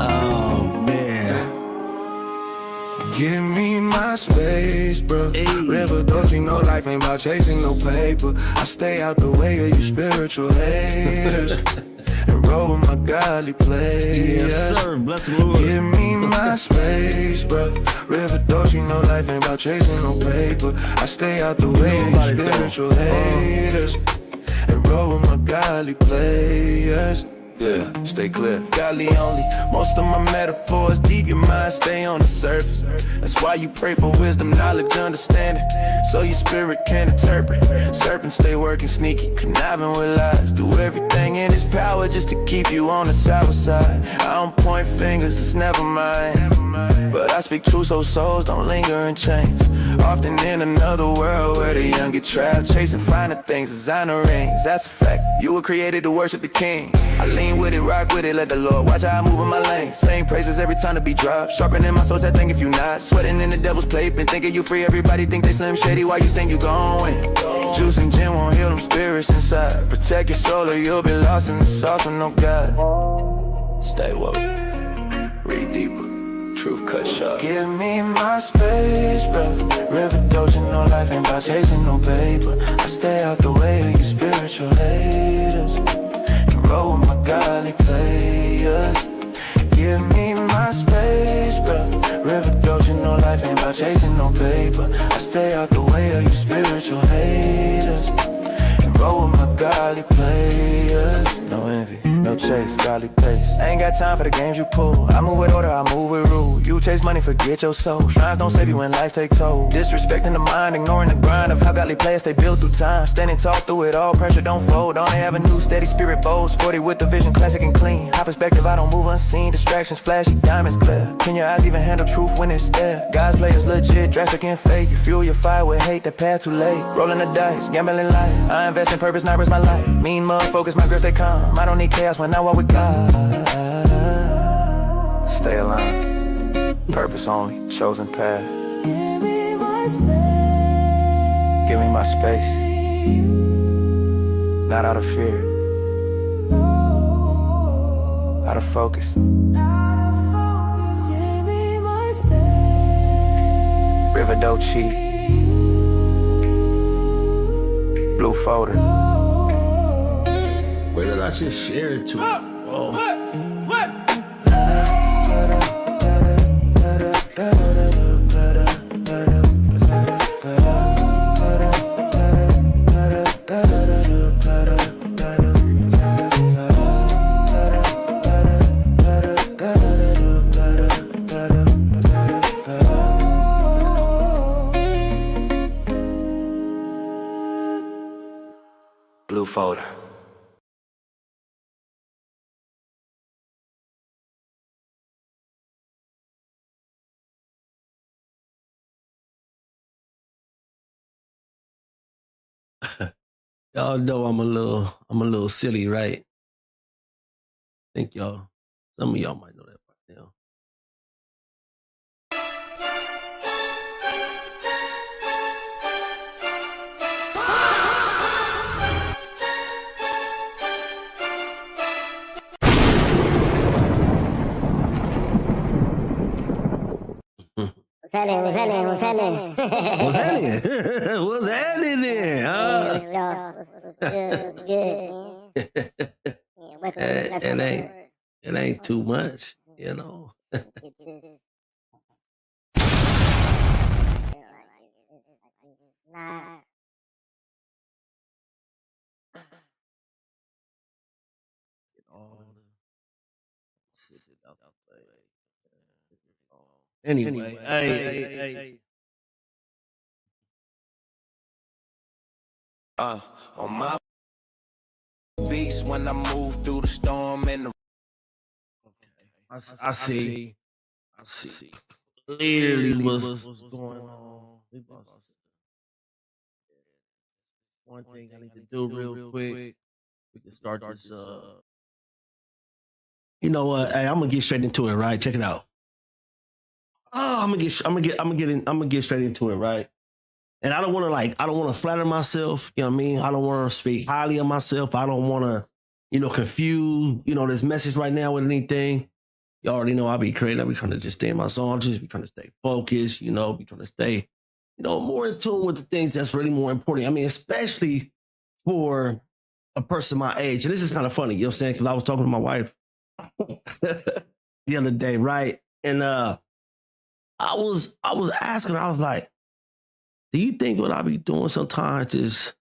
Oh, man. Give me my space, bro. River, don't you know life ain't about chasing no paper. I stay out the way of you spiritual haters and roll with my godly players. Yes, sir. Blessemlord. Give me my space, bro. River, don't you know life ain't about chasing no paper. I stay out the way of you spiritual haters and roll with my godly players. Yeah, stay clear. Godly only. Most of my metaphors deep, your mind stay on the surface. That's why you pray for wisdom, knowledge, understanding, so your spirit can interpret. Serpents stay working sneaky, conniving with lies. Do everything in his power just to keep you on the sour side. I don't point fingers, it's never mine, but I speak truth so souls don't linger in chains. Often in another world where the young get trapped, chasing finer things, designer rings. That's a fact, you were created to worship the king. I lean with it, rock with it, let the Lord watch how I move in my lane. Same praises every time to be dropped, sharpening my soul, that thing if you not. Sweating in the devil's plate, been thinking you free. Everybody think they Slim Shady, why you think you gon' win? Juice and gin won't heal them spirits inside. Protect your soul or you'll be lost in the sauce with no God. Stay woke, read deeper, truth cut sharp. Give me my space, bro. River, don't you know life ain't about chasing no paper. I stay out the way of you spiritual haters and roll with my godly players. Give me my space, bro. River, don't you know life ain't about chasing no paper. I stay out the way of you spiritual haters and roll with my godly players. No envy, no chase, godly pace. I ain't got time for the games you pull. I move with order, I move with rule. You chase money, forget your soul. Shrines don't save you when life takes toll. Disrespecting the mind, ignoring the grind of how godly players they build through time. Standing tall through it all, pressure don't fold. On the avenue, steady spirit bold. Sporty with the vision, classic and clean. High perspective, I don't move unseen. Distractions, flashy, diamonds glare. Can your eyes even handle truth when it's there? God's play is legit, drastic and fake. You fuel your fire with hate, that path too late. Rolling the dice, gambling life. I invest in purpose, not risk my life. Mean mug, focus, my girls they come. I don't need chaos when I walk with God. Stay aligned, purpose only, chosen path. Give me my space. Give me my space. Not out of fear, out of focus. Give me my space. River don't cheat. Blue folder. Where did I just share it to? Oh. What? Blue folder. Y'all know I'm a little silly, right? Think y'all, some of y'all might know that by now. What's happening? What's happening? What's happening then? What's good, man? It ain't too much, you know. Anyway, hey. On my beats when I move through the storm and the I see. Clearly what's going on. One thing I need to do real quick. We can start this. You know what? Hey, I'm gonna get straight into it. Right? Check it out. Oh, I'm gonna get straight into it. Right? And I don't want to flatter myself. You know what I mean? I don't want to speak highly of myself. I don't want to, confuse, this message right now with anything. You already know I be creating. I be trying to just stay in my zone, just be trying to stay focused, be trying to stay, more in tune with the things that's really more important. I mean, especially for a person my age. And this is kind of funny, saying? Because I was talking to my wife the other day, right? And I was asking her, I was like, do you think what I be doing sometimes is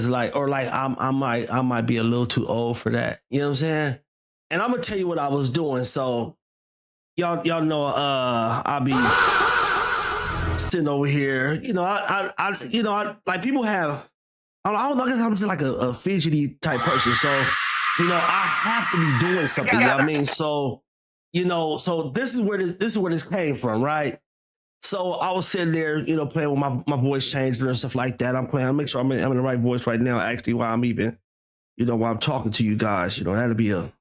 like, or like I might be a little too old for that? You know what I'm saying? And I'm gonna tell you what I was doing. So y'all know I'll be sitting over here. I like people have. I don't know. I guess I'm just like a fidgety type person. So I have to be doing something. You know what I mean? So so this is where this came from, right? So I was sitting there, playing with my voice changer and stuff like that. I'm playing. I make sure I'm in the right voice right now. Actually, while I'm even, while I'm talking to you guys, that'll be a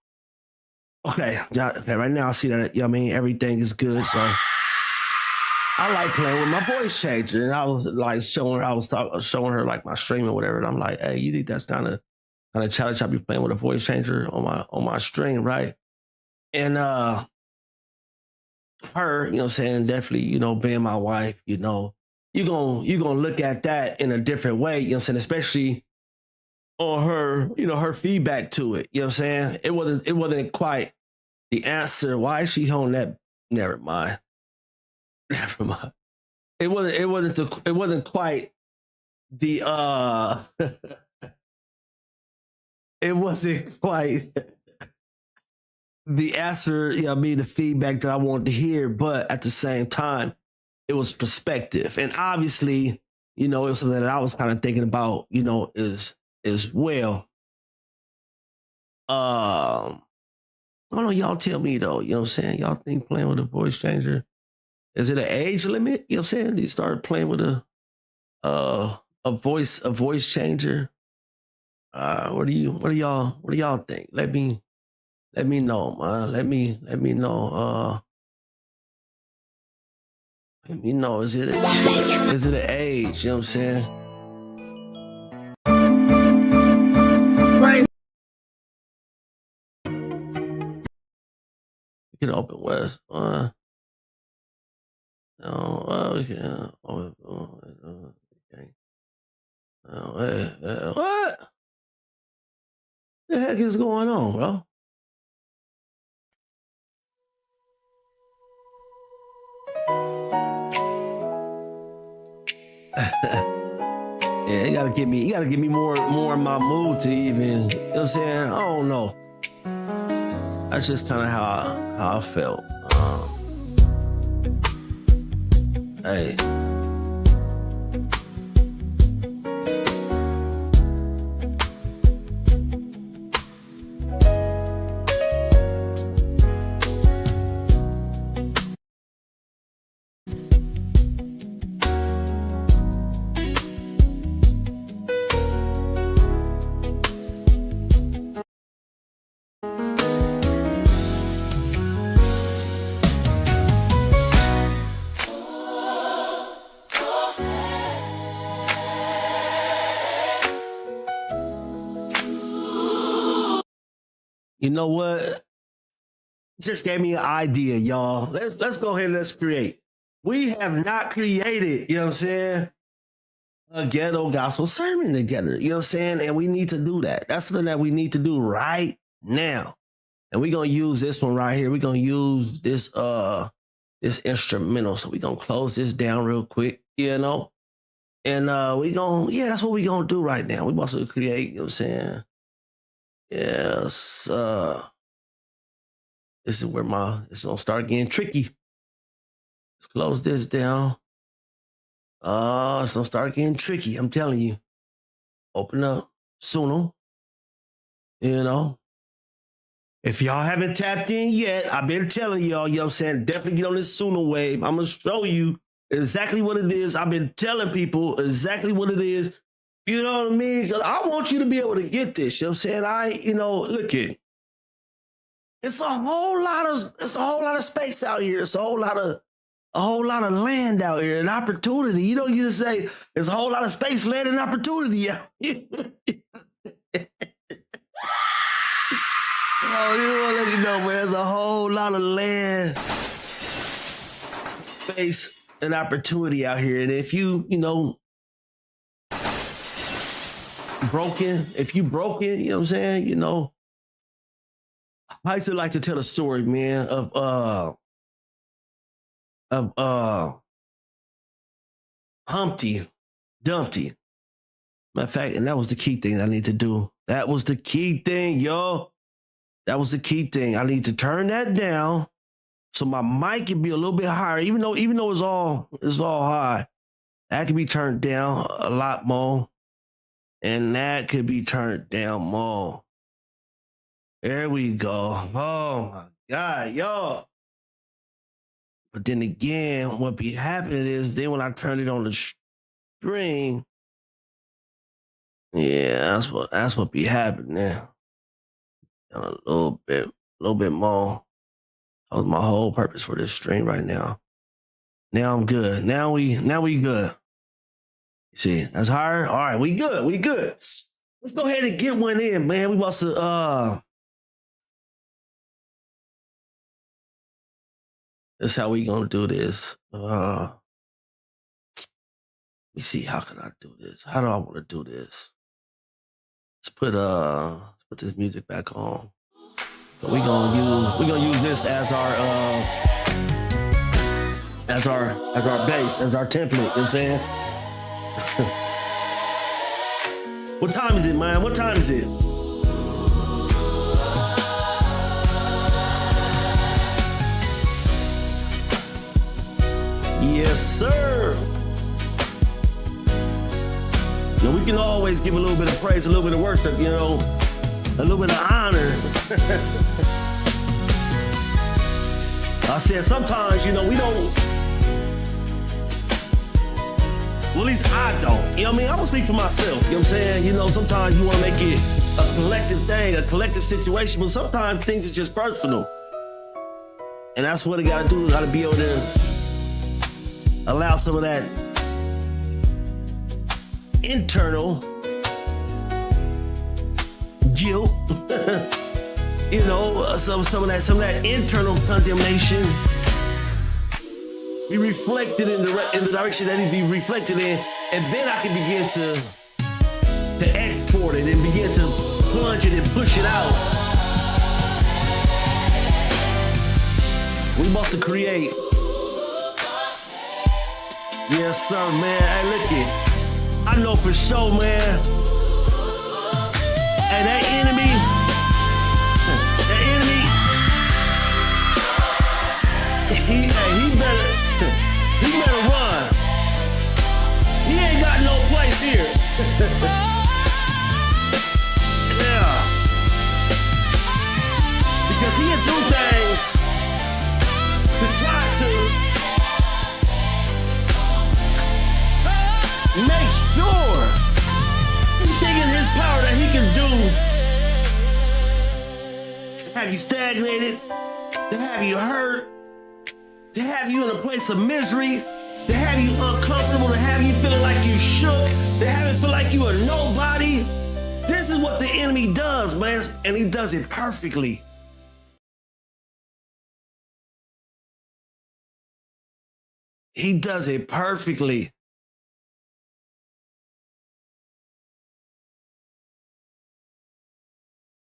okay. Okay, right now I see that. Everything is good. So I like playing with my voice changer, and I was like showing her like my stream or whatever. And I'm like, hey, you think that's kind of childish? I'll be playing with a voice changer on my stream, right? And her, definitely, being my wife, you're gonna look at that in a different way, especially on her, her feedback to it. You know what I'm saying? It wasn't quite the answer. Why is she holding that? Never mind. Never mind. It wasn't quite the it wasn't quite the answer, the feedback that I wanted to hear, but at the same time, it was perspective. And obviously, it was something that I was kind of thinking about, as well. I don't know, y'all tell me though, you know what I'm saying? Y'all think playing with a voice changer, is it an age limit? You know what I'm saying? You start playing with a voice changer. What do y'all think? Let me know, man. Let me know. Let me know. Is it an age? You know what I'm saying? You can open West. Okay. What the heck is going on, bro? Yeah, you gotta get me more in my mood to even, you know what I'm saying? I don't know. That's just kind of how I felt. Hey. You know what? Just gave me an idea, y'all. Let's go ahead and let's create. We have not created, you know what I'm saying, a ghetto gospel sermon together. You know what I'm saying? And we need to do that. That's something that we need to do right now. And we're gonna use this one right here. We're gonna use this instrumental. So we're gonna close this down real quick, And that's what we're gonna do right now. We about to create, you know what I'm saying? Yes, this is where it's gonna start getting tricky. Let's close this down. It's gonna start getting tricky. I'm telling you. Open up Suno. If y'all haven't tapped in yet, I've been telling y'all, you know what I'm saying, definitely get on this Suno wave. I'm gonna show you exactly what it is. I've been telling people exactly what it is. You know what I mean? Because I want you to be able to get this. You know what I'm saying? Look at it's a whole lot of space out here. It's a whole lot of land out here and opportunity. You just say there's a whole lot of space, land, and opportunity out here. want to let you know, man, there's a whole lot of land, space, and opportunity out here. And if you broken, you know what I'm saying? You know, I used to like to tell a story, man, of Humpty Dumpty. Matter of fact, and that was the key thing I need to do. That was the key thing, yo. That was the key thing. I need to turn that down so my mic can be a little bit higher, even though it's all high. That can be turned down a lot more. And that could be turned down more. There we go. Oh my God, yo. But then again, what be happening is then when I turn it on the string, yeah, that's what be happening now. A little bit more. That was my whole purpose for this stream right now. Now I'm good. Now we good. You see, that's higher. All right, we good. Let's go ahead and get one in, man. We about to this is how we gonna do this. Let me see, how can I do this? How do I want to do this? Let's put this music back on. So we gonna use this as our base, as our template, you know what I'm saying? What time is it, man? What time is it? Yes, sir. Now we can always give a little bit of praise, a little bit of worship, you know, a little bit of honor. I said sometimes, you know, we don't, well, at least I don't. You know what I mean? I'm gonna speak for myself, you know what I'm saying? You know, sometimes you wanna make it a collective thing, a collective situation, but sometimes things are just personal. And that's what I gotta do, gotta be able to allow some of that internal guilt, you know, some of that internal condemnation be reflected in the direction that it be reflected in, and then I can begin to export it and begin to plunge it and push it out. We must create. Yes, sir, man. Hey, look it. I know for sure, man. Hey, that enemy, he better run. He ain't got no place here. Yeah. Because he'll do things to try to make sure he's thinking his power that he can do to have you stagnated, to have you hurt, to have you in a place of misery, to have you uncomfortable, to have you feeling like you shook, to have it feel like you are nobody. This is what the enemy does, man, and he does it perfectly. He does it perfectly.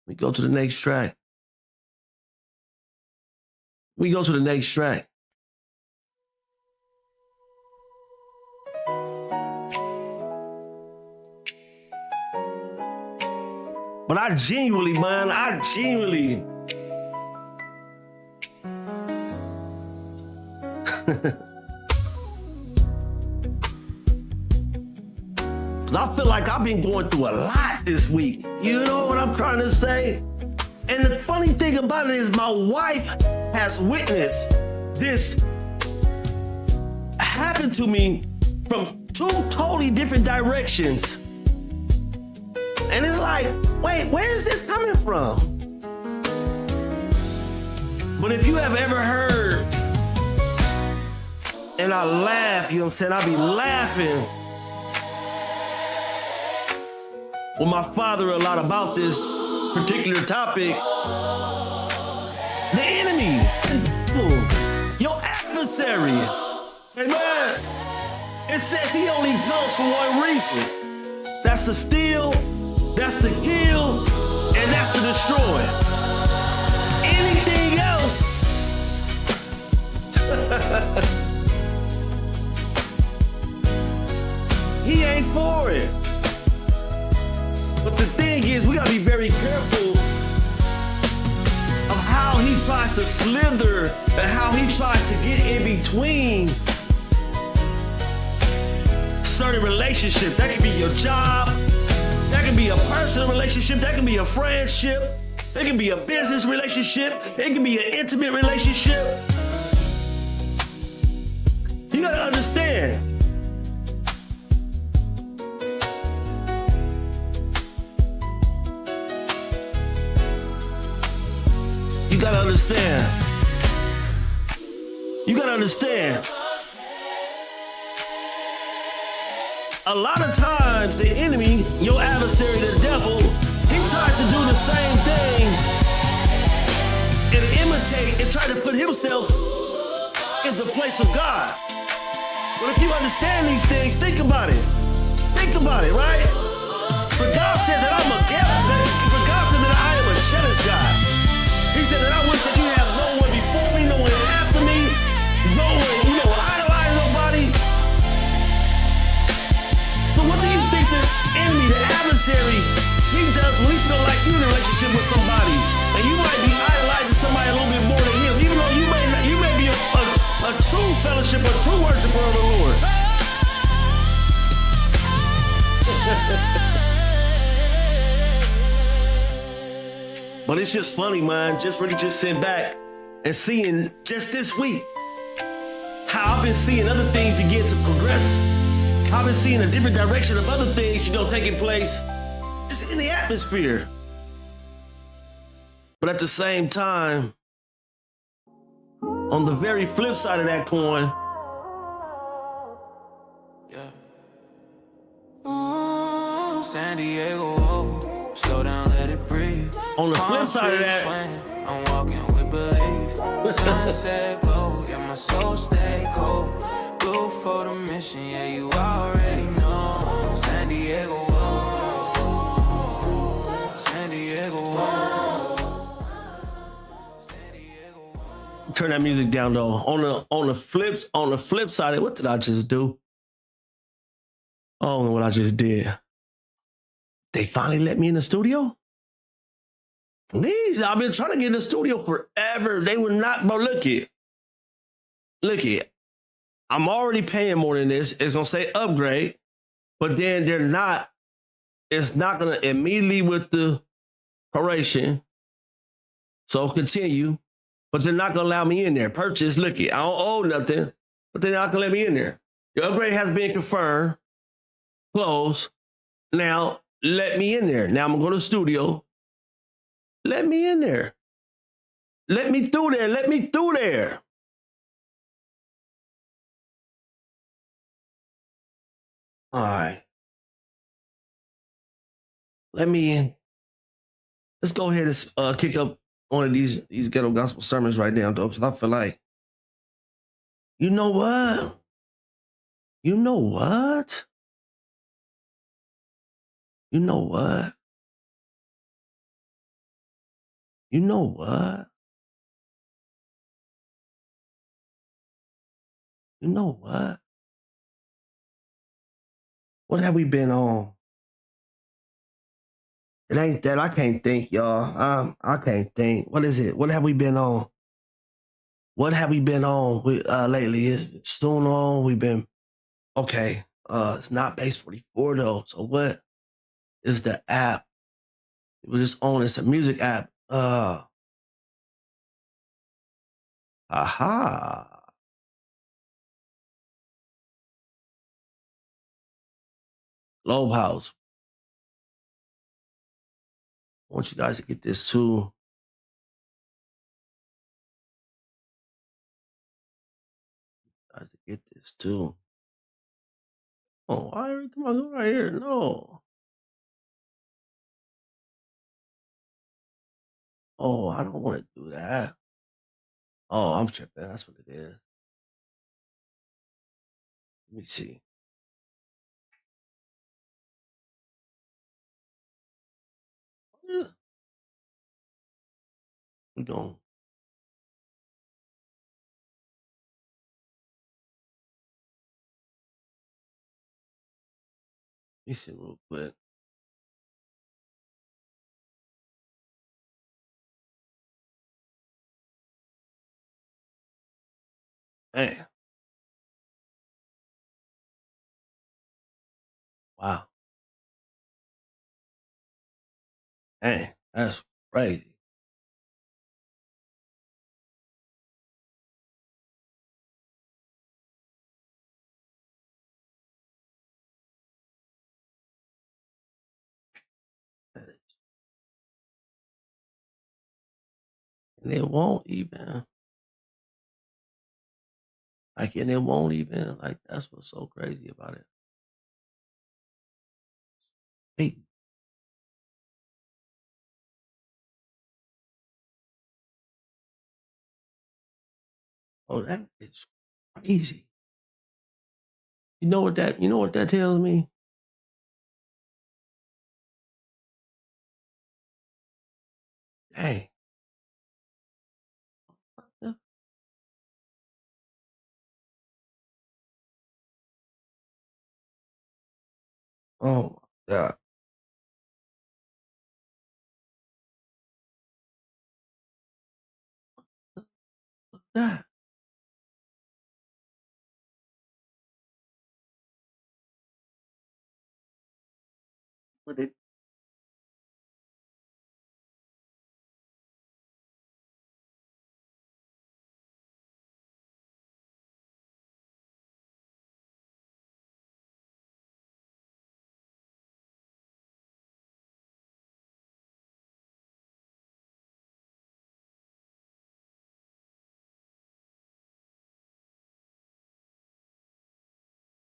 We go to the next track. But I genuinely, man, I feel like I've been going through a lot this week. You know what I'm trying to say? And the funny thing about it is my wife has witnessed this happen to me from two totally different directions. And it's like, wait, where is this coming from? But if you have ever heard, and I laugh, you know what I'm saying? I be laughing with my father a lot about this particular topic. The enemy, your adversary. Amen. It says he only comes for one reason. That's to steal, that's to kill, and that's to destroy. Anything else, he ain't for it. But the thing is, we gotta be very careful of how he tries to slither and how he tries to get in between certain relationships. That can be your job, that can be a personal relationship, that can be a friendship, it can be a business relationship, it can be an intimate relationship. You gotta understand. You gotta understand. You gotta understand. A lot of times the enemy, your adversary, the devil, he tries to do the same thing and imitate and try to put himself in the place of God. But if you understand these things, think about it. Think about it, right? For God says that I'm a for God said that I am a jealous God. He said that I wish that you have no one before me, no one after me, no one, idolize nobody. So what do you think the enemy, the adversary, he does when he feel like you're in a relationship with somebody and you might be idolizing somebody a little bit more than him, even though you may be a true fellowship, a true worshiper of the Lord. But it's just funny, man. Just sitting back and seeing just this week how I've been seeing other things begin to progress. I've been seeing a different direction of other things, taking place just in the atmosphere. But at the same time, on the very flip side of that coin, San Diego, slow down, let it breathe. On the flip side of that, I'm walking with belief. Sunset glow, yeah, my soul stay cold. Blue for the mission, yeah, you already know. San Diego, San Diego, San Diego. Turn that music down though. On the flip side, what did I just do? I don't know what I just did. They finally let me in the studio? Please, I've been trying to get in the studio forever. They would not, bro, look it. I'm already paying more than this. It's gonna say upgrade, but then it's not gonna immediately with the proration. So continue, but they're not gonna allow me in there. Purchase, look it, I don't owe nothing, but they're not gonna let me in there. Your upgrade has been confirmed, closed. Now, let me in there. Now I'm gonna go to the studio. Let me in there. Let me through there. Let me through there. All right. Let me in. Let's go ahead and kick up one of these ghetto gospel sermons right now, though, because I feel like, you know what? You know what? You know what? You know what? You know what? What have we been on? It ain't that. I can't think, y'all. I can't think. What is it? What have we been on? What have we been on lately? It's soon on. We've been, okay. It's not base 44 though. So what is the app? It was just on. It's a music app. Aha. Lobe House. I want you guys to get this too. Guys to get this too. Oh, why every time I go right here? No. Oh, I don't want to do that. Oh, I'm tripping. That's what it is. Let me see. We going. Let me see real quick. Man. Wow. Dang, that's crazy. And it won't even, like, and it won't even, like, that's what's so crazy about it. Hey, oh, that is crazy. You know what that tells me? Dang. Oh my God. That. What it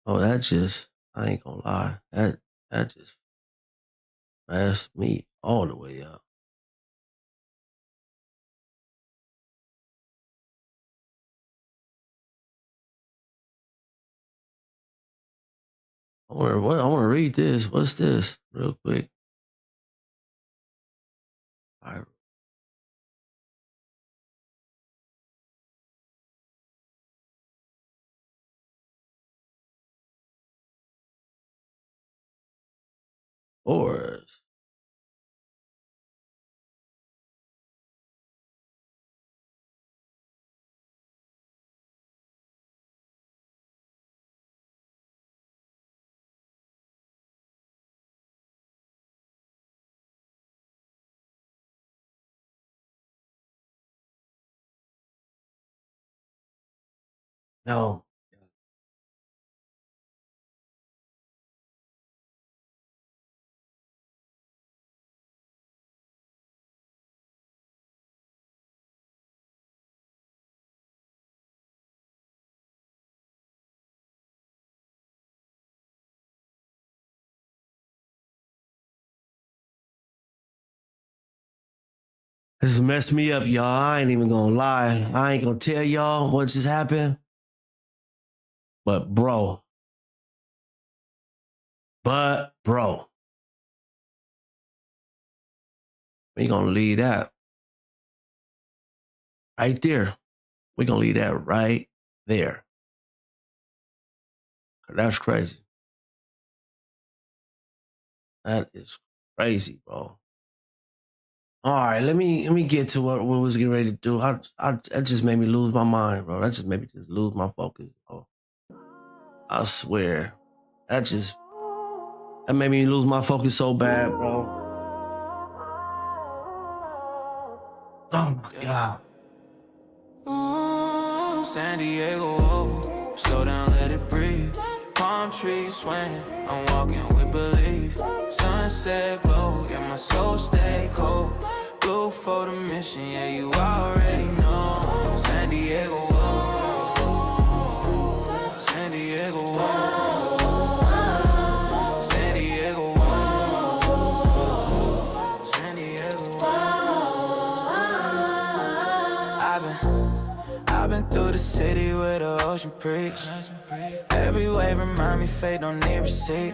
oh, that just, I ain't gonna lie. That just messed me all the way up. I wanna read this. What's this? Real quick. All right. Or no. This messed me up, y'all. I ain't even gonna lie. I ain't gonna tell y'all what just happened. But bro, we gonna leave that right there. We gonna leave that right there. That's crazy. That is crazy, bro. All right, let me get to what we was getting ready to do. That just made me lose my mind, bro. That just made me just lose my focus, bro. I swear. That made me lose my focus so bad, bro. Oh my God. San Diego, oh, slow down, let it breathe. Palm trees swaying, I'm walking with belief. Sunset glow, yeah, my soul stay cold. Blue for the mission, yeah, you already know. San Diego, oh, San Diego, oh, San Diego, oh, San Diego, oh. I've been been through the city with the ocean preach. Every wave remind me fate don't need receipt.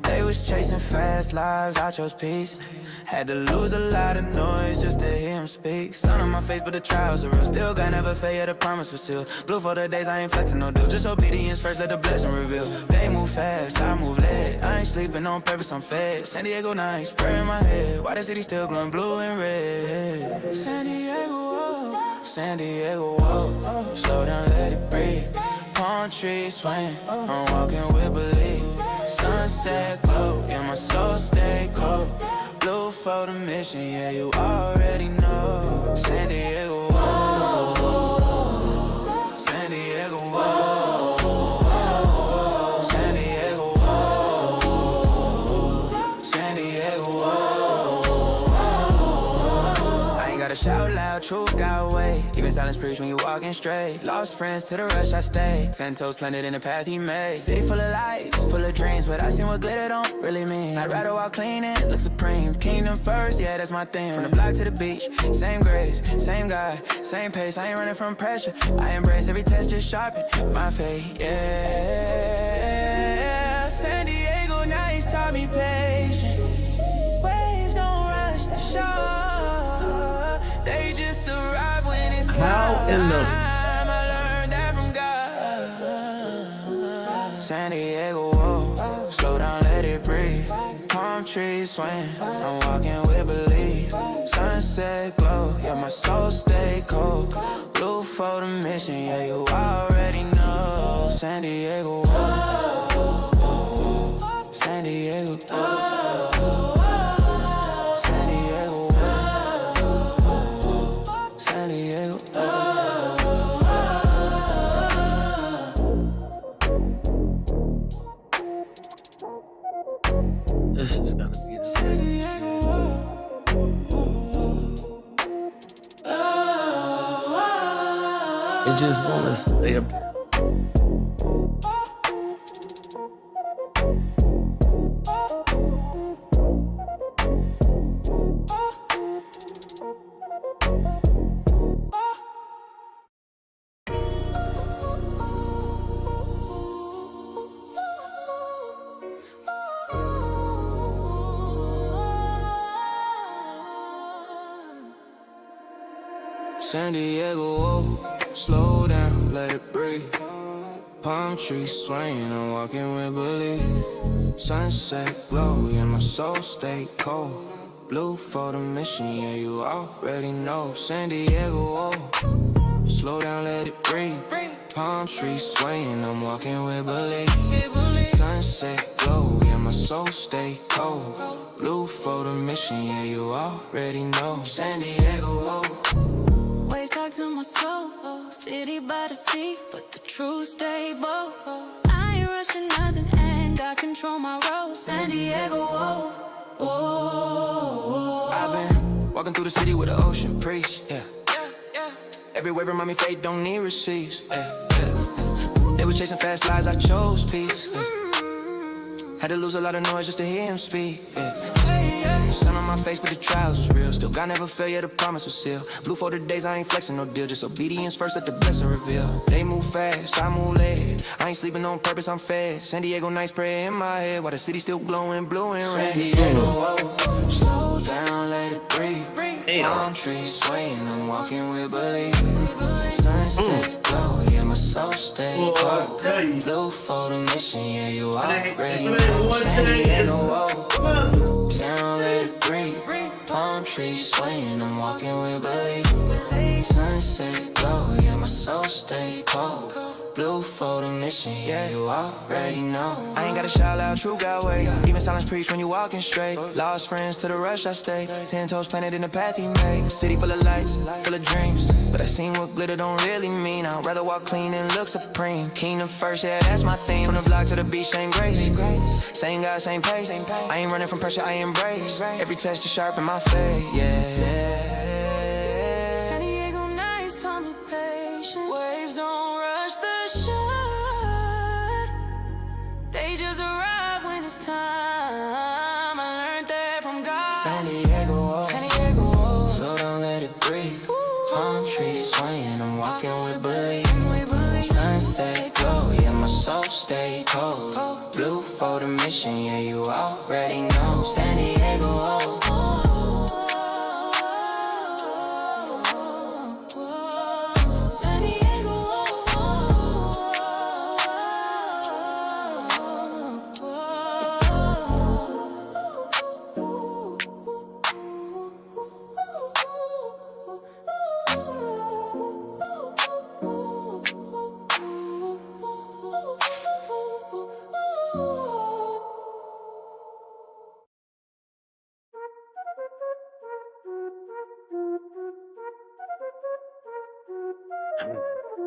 They was chasing fast lives, I chose peace. Had to lose a lot of noise just to hear him speak. Sun on my face, but the trials are real. Still God never failed, the promise was sealed. Blue for the days, I ain't flexing no deal. Just obedience first, let the blessing reveal. They move fast, I move late. I ain't sleeping on purpose, I'm fed. San Diego nights, prayer in my head. Why the city still glowing blue and red? San Diego, oh, San Diego, oh. Slow down, let it breathe. Palm trees swaying, I'm walking with belief. Sunset glow, yeah, my soul stay cold. Blue for the mission, yeah, you already know. San Diego, whoa. San Diego, whoa. San Diego, whoa. San Diego, whoa. I ain't gotta shout loud, truth got weight. Even silence preach when you walking straight. Lost friends to the rush I stay. 10 toes planted in the path he made. City full of lights, full of dreams, but I seen what glitter don't really mean. I'd rather walk clean and look supreme. Kingdom first, yeah, that's my thing. From the block to the beach, same grace, same God, same pace. I ain't running from pressure. I embrace every test, just sharpen my faith, yeah. San Diego nights taught me patience. Waves don't rush the shore. They just arrive when it's time. How in the I learned that from God. San Diego, whoa. Slow down, let it breathe. Palm trees swaying, I'm walking with belief. Sunset glow, yeah, my soul stay cold. Blue for the mission, yeah, you already know. San Diego, whoa. San Diego, whoa. San Diego, whoa. San Diego, this is gonna be the San Diego, It just wanna stay up there. San Diego, whoa. Slow down, let it breathe. Palm trees swaying, I'm walking with belief. Sunset glow, yeah, my soul stay cold. Blue for the mission, yeah, you already know. San Diego, whoa. Slow down, let it breathe. Palm trees swaying, I'm walking with belief. Sunset glow, yeah, my soul stay cold. Blue for the mission, yeah, you already know. San Diego, whoa. Waves talk to my soul, city by the sea, but the truth stay bold. I ain't rushing nothing, and God control my road. San Diego, whoa, whoa. I've been walking through the city with the ocean preach, yeah. Every wave remind me fate don't need receipts, yeah. They was chasing fast lives, I chose peace, yeah. Had to lose a lot of noise just to hear him speak, yeah. Sun on my face, but the trials was real. Still God never failed, yeah, the promise was sealed. Blue for the days, I ain't flexing no deal. Just obedience first, let the blessing reveal. They move fast, I move late. I ain't sleeping on purpose, I'm fed. San Diego nights, prayer in my head, while the city still glowing blue and red. San Diego, whoa. Slow down, let it breathe. Palm trees swaying, I'm walking with belief. Sunset glow, yeah, my soul stay cold. Blue for the mission, yeah, you already know. San Diego, whoa. Down, let it breathe. Palm trees swaying, I'm walking with belief. Sunset glow, yeah, my soul stay cold. Blue for the mission, yeah, you already know. I ain't gotta shout out, true God way. Even silence preach when you walking straight. Lost friends to the rush I stay. 10 toes planted in the path he made. City full of lights, full of dreams, but I seen what glitter don't really mean. I'd rather walk clean and look supreme. Kingdom first, yeah, that's my theme. From the block to the beach, same grace. Same God, same pace. I ain't running from pressure, I embrace every test to sharpen my faith, yeah. San Diego nights taught me patience. Waves don't rush the shore. They just arrive when it's time. I learned that from God. San Diego, San Diego, slow down, let it breathe. Palm trees swaying, I'm walking fucking with bully. Sunset glow, yeah, my soul stay cold. Blue for the mission, yeah, you already know. San Diego, oh. San Diego,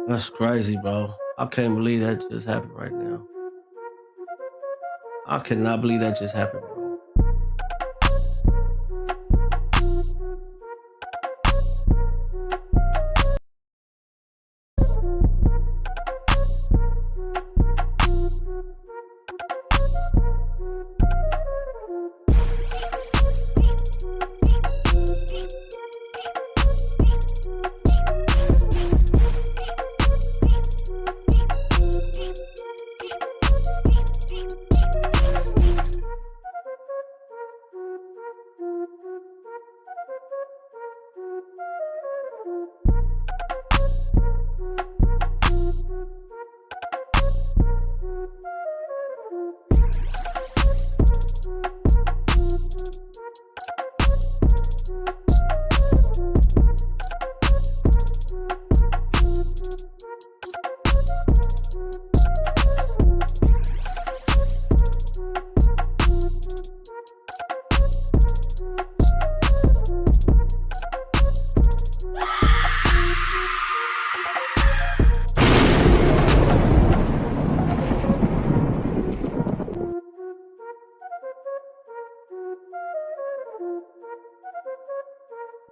That's crazy, bro. I can't believe that just happened right now. I cannot believe that just happened, bro.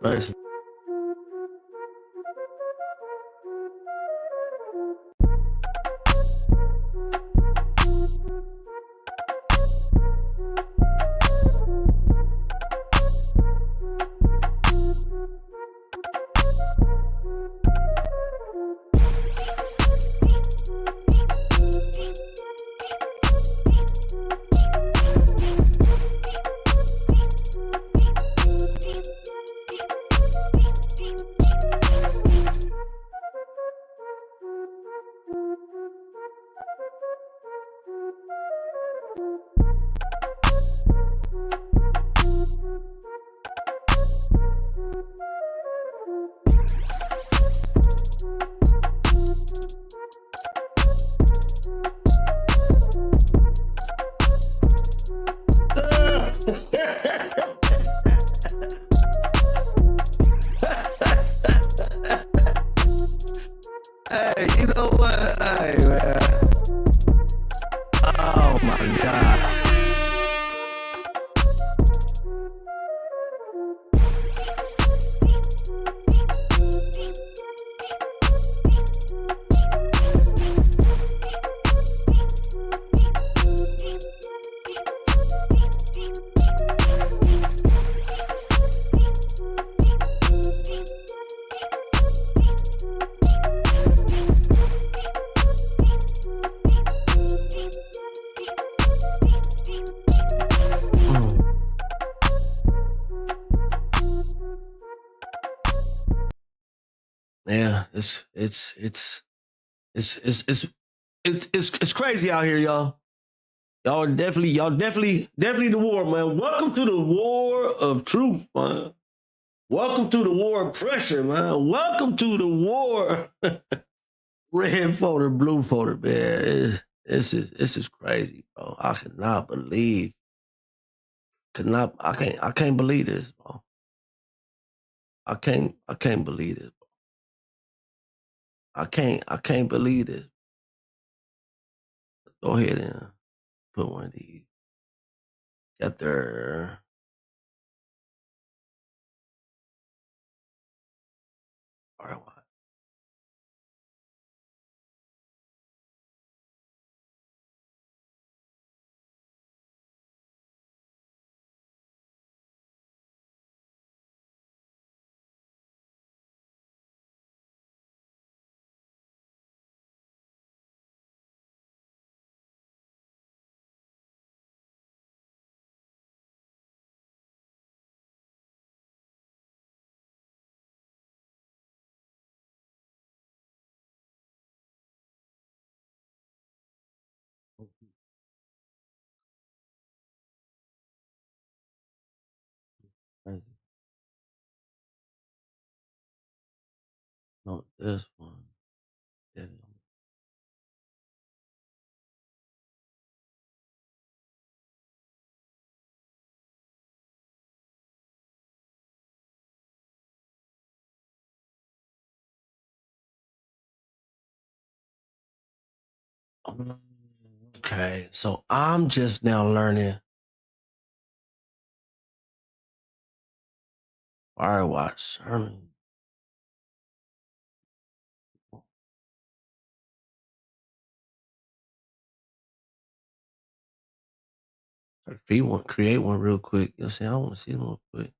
Crazy. Hey, you know what? Hey, man. Oh my God. Yeah, it's crazy out here, y'all. Y'all definitely the war, man. Welcome to the war of truth, man. Welcome to the war of pressure, man. Welcome to the war. Red folder, blue folder, man. This is crazy, bro. I cannot believe. I can't believe this, bro. I can't believe this. I can't believe this. Go ahead and put one of these. Got there. All right, No, this one. Then okay, so I'm just now learning Firewatch Sherman. Create one real quick. You know what I'm saying? I want to see them real quick.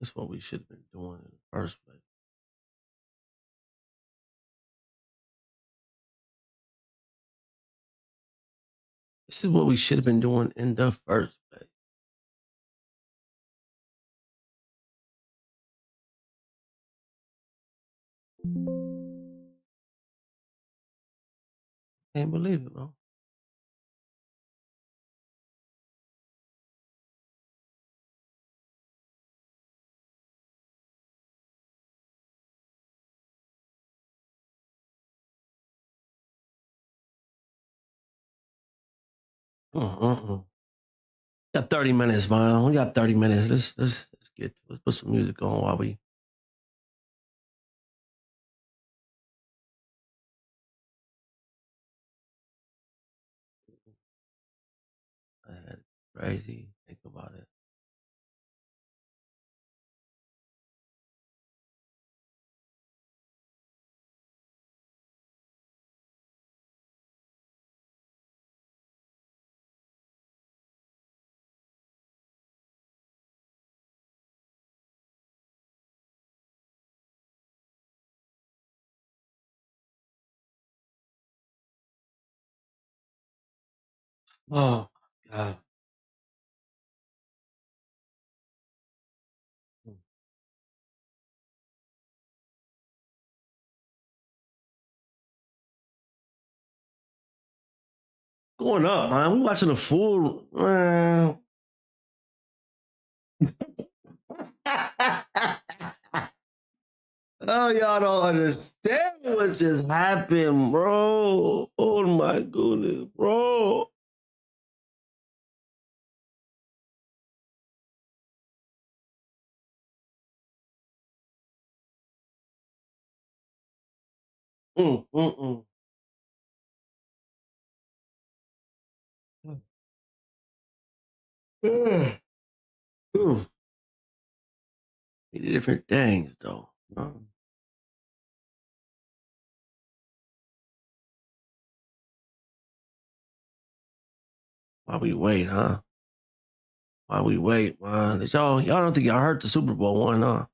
That's what we should have been doing in the first place. This is what we should have been doing in the first place. Can't believe it, bro. Got 30 minutes, man. We got 30 minutes. Let's put some music on while we. Crazy. Think about it. Oh God. Going up, man. We watching the full. Man. Oh, y'all don't understand what just happened, bro. Oh my goodness, bro. Mm, mm, mm. Ooh. Many different things, though. While we wait, huh? While we wait, man. Y'all don't think y'all heard the Super Bowl one, huh?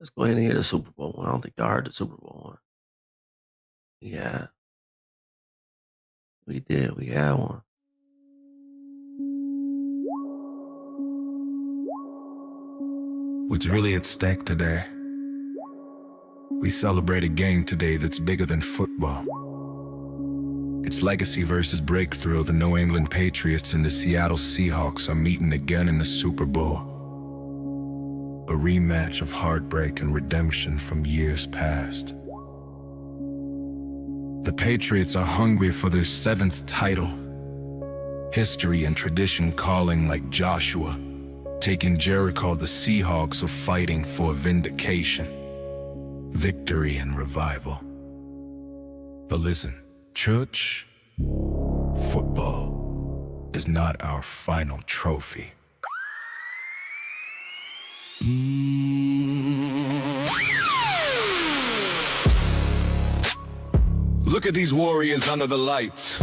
Let's go ahead and hear the Super Bowl one. I don't think y'all heard the Super Bowl one. Yeah. We did. We had one. What's really at stake today? We celebrate a game today that's bigger than football. It's legacy versus breakthrough. The New England Patriots and the Seattle Seahawks are meeting again in the Super Bowl. A rematch of heartbreak and redemption from years past. The Patriots are hungry for their 7th title. History and tradition calling like Joshua. Taking Jericho, the Seahawks are fighting for vindication, victory, and revival. But listen, church, football is not our final trophy. Look at these warriors under the lights.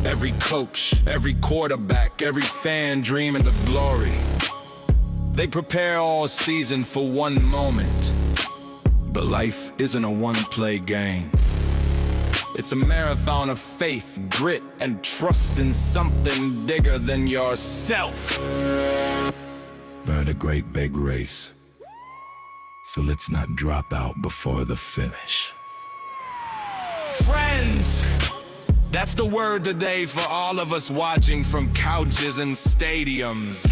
Every coach, every quarterback, every fan dreaming of glory. They prepare all season for one moment. But life isn't a one-play game. It's a marathon of faith, grit, and trust in something bigger than yourself. But a great big race. So let's not drop out before the finish. Friends! That's the word today for all of us watching from couches and stadiums.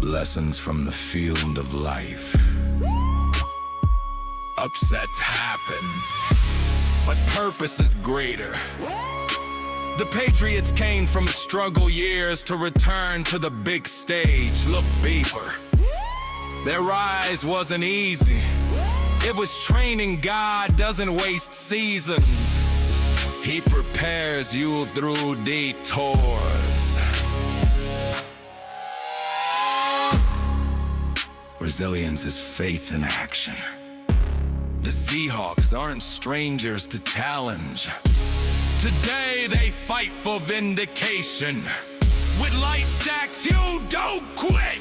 Lessons from the field of life. Upsets happen, but purpose is greater. The Patriots came from struggle years to return to the big stage. Look deeper. Their rise wasn't easy. It was training. God doesn't waste seasons. He prepares you through detours. Resilience is faith in action. The Seahawks aren't strangers to challenge. Today they fight for vindication. With light sacks, you don't quit.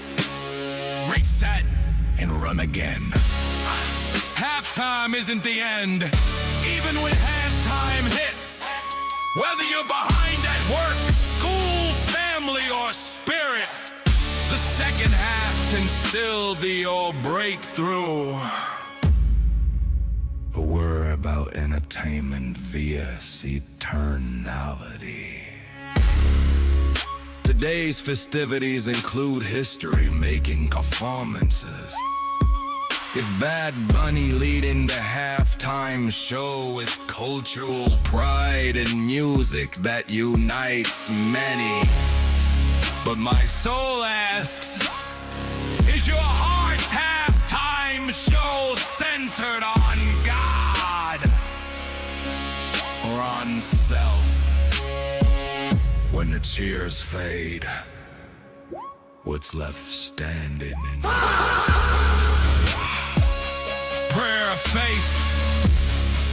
Reset and run again. Halftime isn't the end, even when halftime hits. Whether you're behind at work, school, family, or spirit, the second half can still be your breakthrough. But we're about entertainment vs. eternality. Today's festivities include history-making performances. If Bad Bunny leading the halftime show is cultural pride and music that unites many. But my soul asks, is your heart's halftime show centered on God or on self? When the cheers fade, what's left standing in prayer of faith?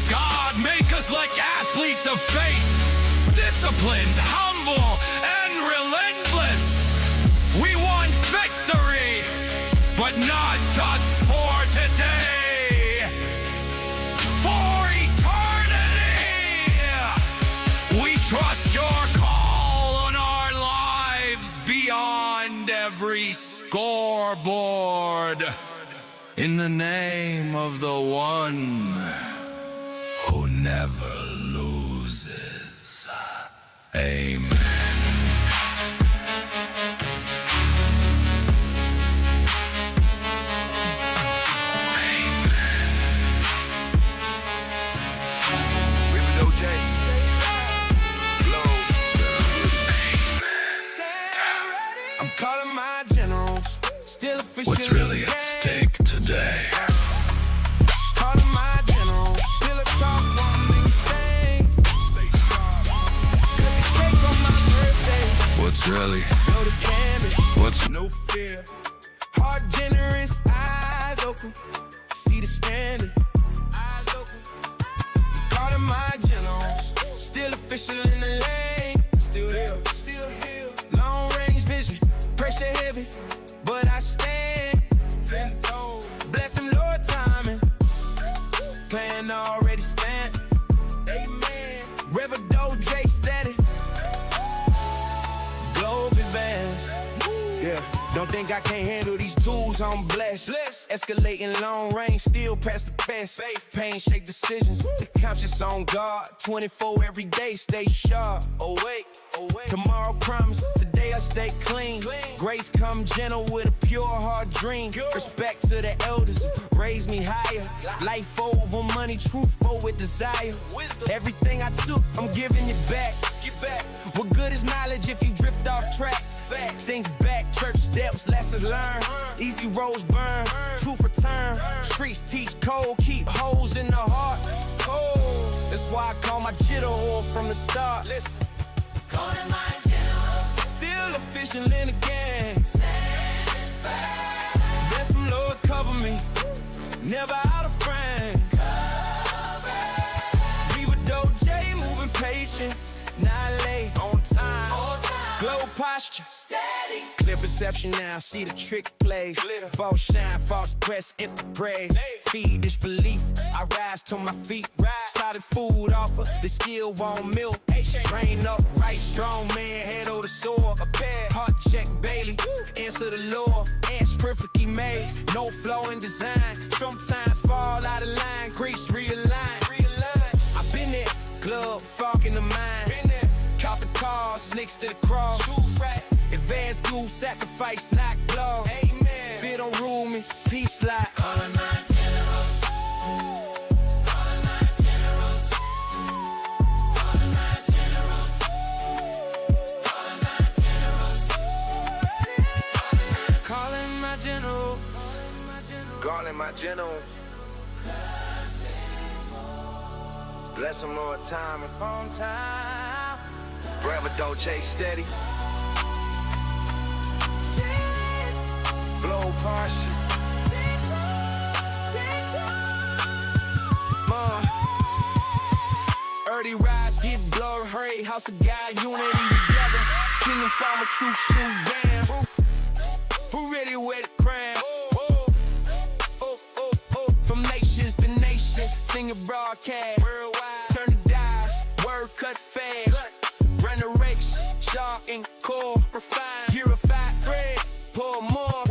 God, make us like athletes of faith, disciplined, humble, and relentless. We want victory, but not just for today, for eternity. We trust your call on our lives beyond every scoreboard. In the name of the one who never loses. Amen. I'm calling my generals, still official. What's really at stake today? Calling my generals, still a top one thing. Cut the cake on my birthday. What's really? Blow the candle. What's no fear? Heart generous, eyes open. See the standard. Eyes open. Calling my generals, still official in the lane. Still here, still here. Long range vision, pressure heavy, but I stand 10 toes. Blessemlord timing, plan already stand. Amen. River J steady, globe advance. Yeah. Don't think I can't handle these tools, I'm blessed. Escalating long range, still past the past. Pain, shake decisions, the conscience on guard. 24 every day, stay sharp. Oh wait. Tomorrow promise, today I stay clean. Grace come gentle with a pure heart dream. Respect to the elders, raise me higher. Life over money, truth over with desire. Everything I took, I'm giving it back. What good is knowledge if you drift off track? Things back, church steps, lessons learned. Easy roads burn, truth return. Streets teach code, keep holes in the heart. Oh, that's why I call my jitter oil from the start. Listen, calling my jitter. Still official in the game. Blessemlord cover me, never out of frame. River J moving patient, not late, on time. Glow posture, steady. Clear perception now, see the trick plays. False shine, false press, empty praise. Feed this belief, I rise to my feet. Solid food offer, the skill won't milk. Brain up, right, strong man, head over the sword. Heart check Bailey, answer the law. And strictly made, no flow in design. Sometimes fall out of line, grease realign. I've been there, glove, fog in the mind. Cop the cars, next to the cross. Advanced school, sacrifice, not glove. Amen. Fear don't rule me, peace like. Calling my generals. Calling my generals. Calling my generals. Calling my generals. Calling my general. Calling my general. Blessemlord, time upon time. Forever don't chase steady. Blow partial. Early rise, get blood, hurry, house of God, unity together. King and farmer, true shoe bam. Who really wear the crown? From nations to nation, sing a broadcast. Worldwide, turn the dials, word cut fast. Run the race, sharp and core, refine, purified bread, pour more.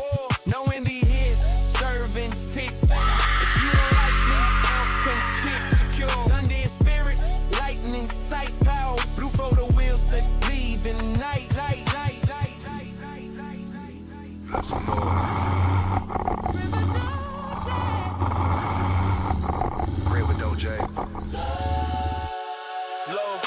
No envy here, serving tick. If you don't like me, I'm content, secure. Thunder in spirit, lightning, sight, power. Blue for the wheels that leave in the night. Blessemlord. River Doja. Low.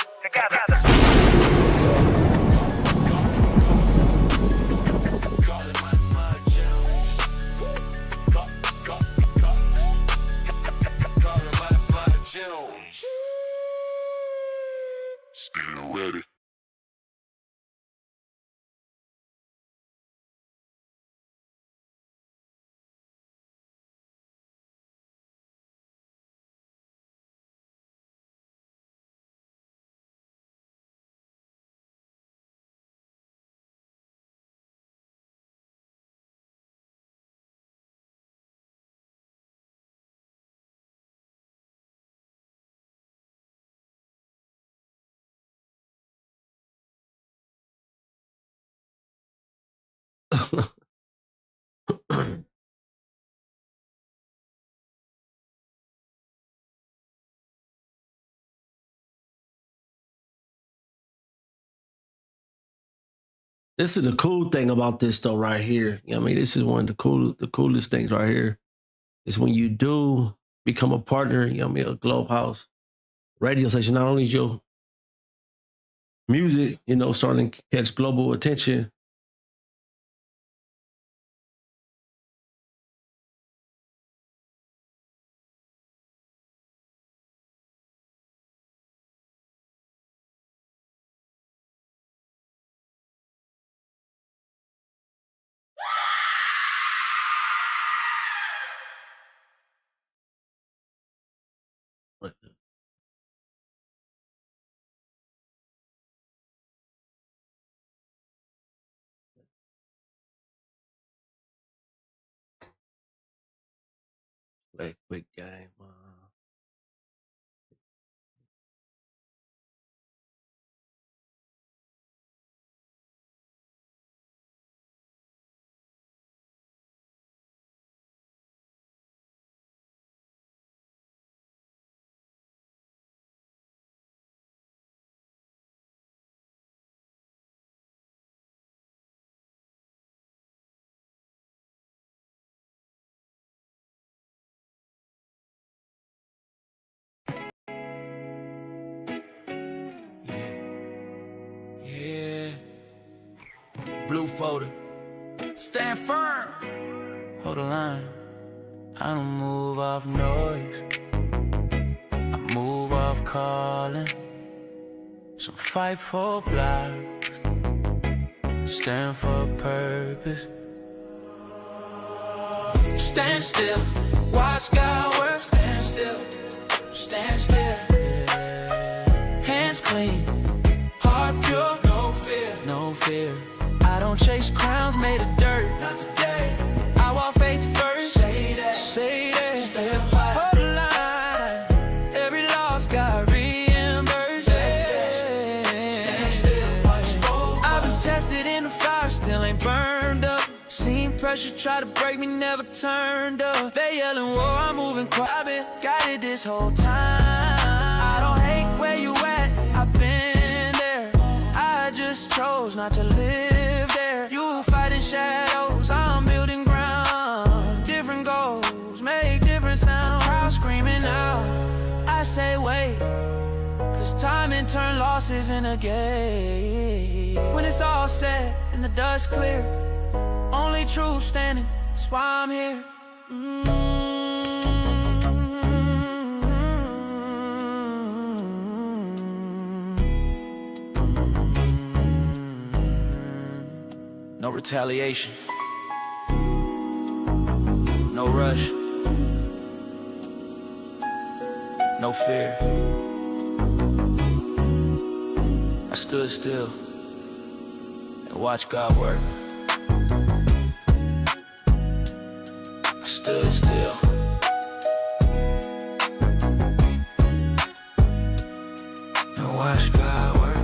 Still ready. This is the cool thing about this though, right here. You know what I mean, this is one of the coolest things right here. Is when you do become a partner, you know what I mean, a Globe House radio station. Not only is your music, you know, starting to catch global attention. Play a quick game. Blue folder, stand firm. Hold the line. I don't move off noise. I move off calling. Some fight for blocks. Stand for a purpose. Stand still. Watch God work. Stand still. Stand still. Yeah. Hands clean. Heart pure. No fear. No fear. I don't chase crowns made pressure try to break me, never turned up. They yelling, whoa, I'm moving quick. I've been got it this whole time. I don't hate where you at, I've been there. I just chose not to live there. You fighting shadows, I'm building ground. Different goals, make different sounds. Crowd screaming out, I say wait, cause timing turn losses in a game. When it's all said and the dust clear, only truth standing, that's why I'm here. No retaliation, no rush, no fear. I stood still and watched God work. I stood still and watched God work.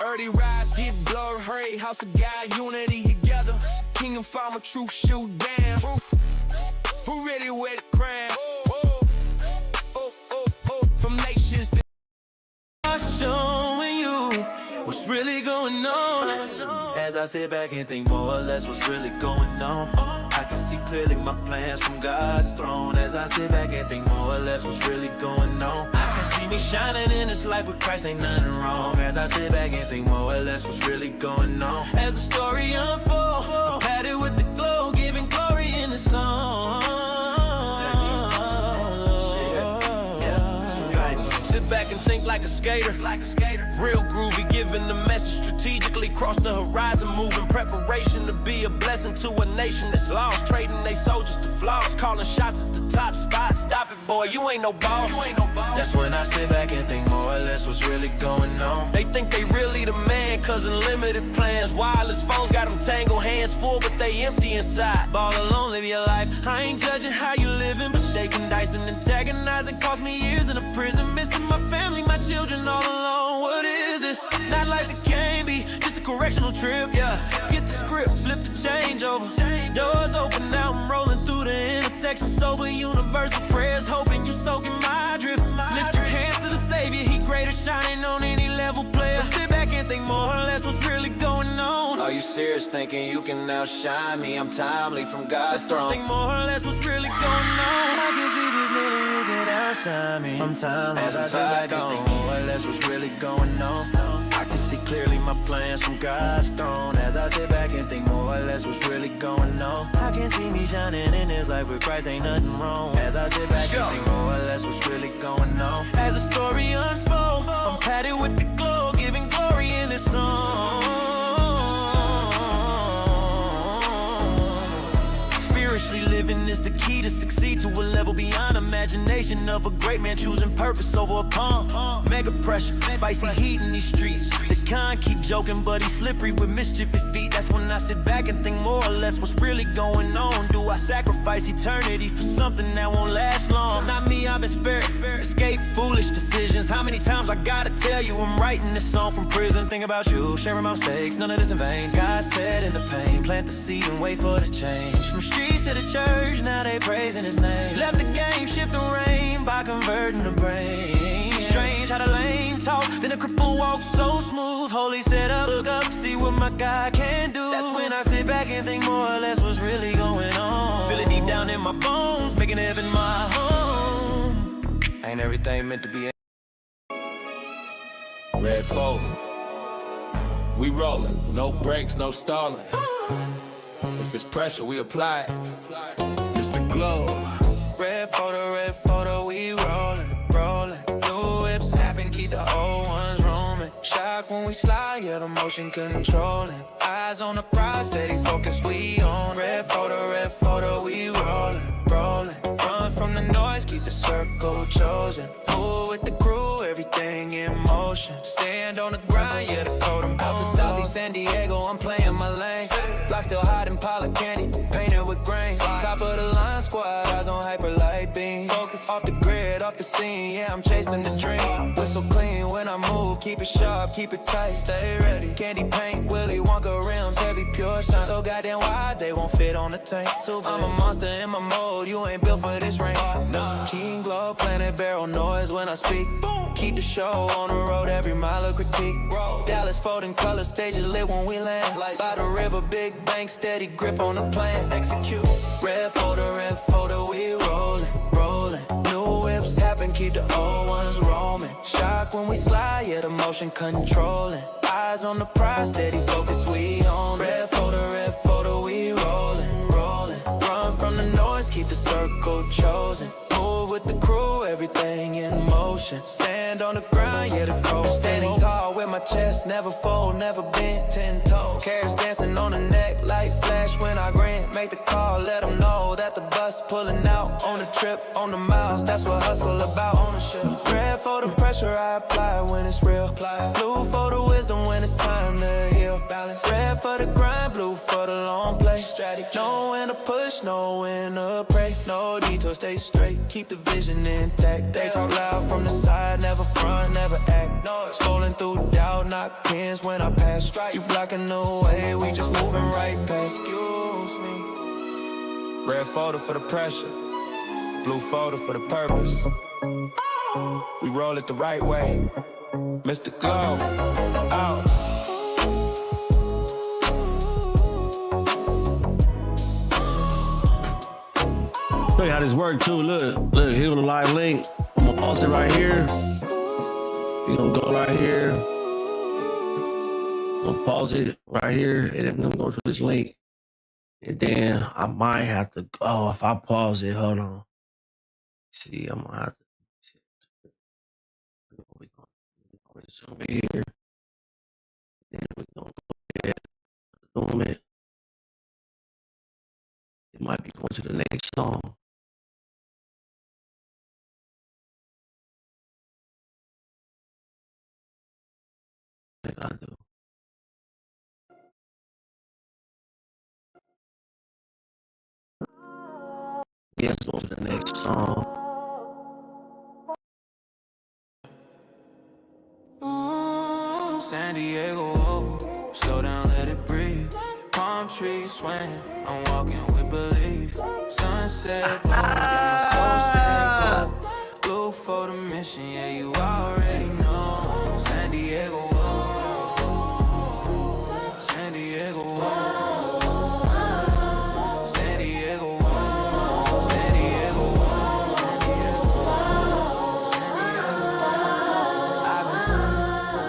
Early rise, get blood, hurry, house of God, unity together. King and farmer, truth, shoot down. Who really with the crown? From nations to showing you what's really going on. As I sit back and think more or less what's really going on, I can see clearly my plans from God's throne. As I sit back and think more or less what's really going on, I can see me shining in this life with Christ, ain't nothing wrong. As I sit back and think more or less what's really going on. As the story unfolds, I'm padded with the glow, giving glory in the song. Sit back and think like a skater, real groovy, giving the message strategically. Cross the horizon, moving preparation to be a blessing to a nation that's lost, trading they soldiers to flaws, calling shots at the top spot. Stop it, boy, you ain't no boss. That's when I sit back and think more or less what's really going on. They think they really the man, cause unlimited plans, wireless phones got them tangled, hands full but they empty inside. Ball alone, live your life, I ain't judging how you living, but shaking dice and antagonizing cost me years in a prison, missing my family, my children all alone. What is this? Not life it can be, just a correctional trip, yeah. Get the script, flip the change over. Doors open, now I'm rolling through the intersection. Sober, universal prayers, hoping you soaking my drift. Lift your hands to the Savior, He greater, shining on any level player. So sit back and think more or less what's really going on. Are you serious, thinking you can outshine me? I'm timely from God's throne. Think more or less what's really going on. I can see this little you can outshine me. I'm timely. As I sit back and think more or less what's really going on. I can see clearly my plans from God's throne. As I sit back and think more or less what's really going on. I can see me shining in this life with Christ, ain't nothing wrong. As I sit back and think more or less what's really going on. As the story unfolds, I'm padded with the glow, giving glory in this song. Spiritually living is the key to succeed to a level beyond imagination of a great man choosing purpose over a palm. Mega pressure, spicy heat in these streets. The kind keep joking, but he's slippery with mischievous feet. That's when I sit back and think more or less what's really going on. Do I sacrifice eternity for something that won't last long? Not me, I've love and spirit. Escape foolish decisions. How many times I gotta tell you I'm writing this song from prison? Think about you, sharing my mistakes, none of this in vain. God said in the pain, plant the seed and wait for the change. From streets to the church, now they praising his name. Left the game, shift the rain by converting the brain. Strange how the lame talk, then the cripple walk so smooth. Holy said up, look up, see what my God can do. That's when I sit back and think more or less what's really going on. Feel it deep down in my bones, making heaven my home. Ain't everything meant to be. Red 4, we rollin', no brakes, no stalling. If it's pressure, we apply it. It's the glow. Red photo, we rollin', rollin'. New whips happen, keep the old ones roaming. Shock when we slide, yeah, the motion controlling. Eyes on the prize, steady focus, we on. Red photo, we rollin', rollin'. Run from the noise, keep the circle chosen. Move with the crew, everything in motion. Stand on the grind, yeah, the code I'm out the Southeast San Diego, I'm playing my lane. Block still hot in pile of candy, painted with grain. Top of the line squad, eyes on hyper light beam. Focus off the grid, off the scene, yeah, I'm chasing the dream. Whistle clean when I move, keep it sharp, keep it tight. Stay ready, candy paint, Willy Wonka rims, heavy pure shine. So goddamn wide, they won't fit on the tank. I'm a monster in my mode, you ain't built for this rain. No. King glow, planet barrel noise when I speak. Keep the show on the road, every mile of critique. Dallas folding color stages lit when we land. By the river, big bank, steady grip on the plan. Execute. Red photo, we rollin', rollin'. New whips happen, keep the old ones roaming. Shock when we slide, yeah, the motion controlling. Eyes on the prize, steady focus, we on. Red photo, we rollin', rollin'. Run from the noise, keep the circle chosen. Move with the crew, everything in motion. Stand on the grind, yeah, the coast. Standing tall with my chest, never fold, never bent, 10 toes. Carrots dancing on the neck, light flash when I grin. Make the call, let them know that the bus pulling out. On the trip, on the miles, that's what hustle about. Ownership. Red for the pressure I apply when it's real. Blue for the wisdom when it's time to heal. Balance. Red for the grind, blue for the long play. Strategy. Know when to push, know when to pray. No detour, stay straight, keep the vision intact. They talk loud from the side, never front, never act. Scrolling through doubt, knock pins when I pass. You blocking the way, we just moving right past. Excuse me. Red photo for the pressure, blue photo for the purpose. We roll it the right way, Mr. Glow, out. Show you how this work too. Look, here's the live link. I'm gonna pause it right here. We're gonna go right here. I'm gonna pause it right here, and then I'm gonna go to this link. And then I might have to go if I pause it. Hold on. See, I'm gonna have to. We're gonna zoom in here. Then we're gonna go ahead and zoom it. It might be going to the next song. I think I do. Yes, go to the next song. San Diego, oh, slow down, let it breathe. Palm trees swing, I'm walking with belief. Sunset glow, yeah, my soul stay cold. Blue for the mission, yeah, you already know. San Diego, oh, San Diego, oh. San Diego, oh, San Diego, oh, San Diego, oh, San Diego.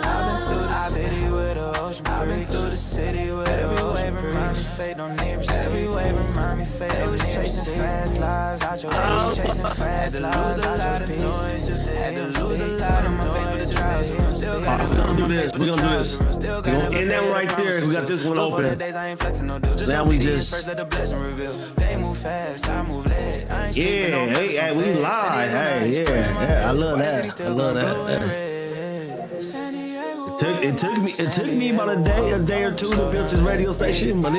I've been through the city with the ocean. I've been through the city with the ocean. Remind me fate don't need me. Every wave remind me fate. They was chasing fast lives. I chose chasing fast lives. I chose peace. Just had to lose a lot on my face, but the trials here. Still got it. We're gonna do this. We're gonna do this. We're gonna end that one right there. We got this one open. Now we just. They move fast, I move late. Yeah, hey, we live. Hey, yeah, I love that. I love that. It took me about a day or two to build this radio station, but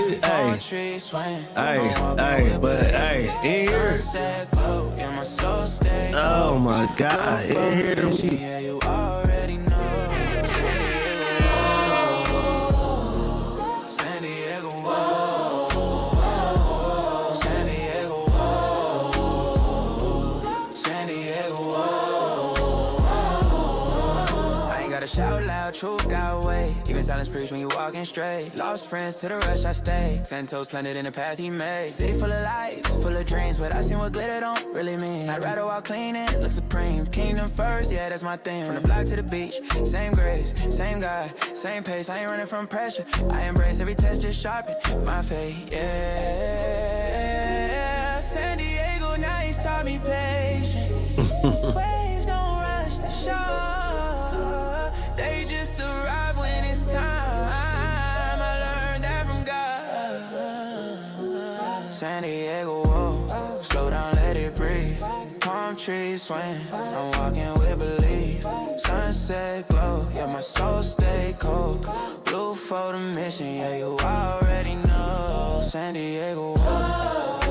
but hey, in here. Oh my my God. Here to me. Yeah, you already know. San Diego, whoa. San Diego, whoa. San Diego, whoa. I ain't gotta shout loud, truth got weight. Even silence preach when you walking straight. Lost friends to the rush I stay. 10 toes planted in the path he made. City full of lights, full of dreams, but I seen what glitter don't really mean. I'd rather walk clean and look supreme. Kingdom first, yeah, that's my thing. From the block to the beach, same grace, same God, same pace. I ain't running from pressure. I embrace every test, just sharpen my faith. Yeah, San Diego nights taught me patience. Waves don't rush the shore. They just arrive when it's time. I learned that from God. San Diego, whoa. Slow down, let it breathe. Palm trees swing. I'm walking with belief. Sunset glow. Yeah, my soul stay cold. Blue for the mission. Yeah, you already know. San Diego, whoa.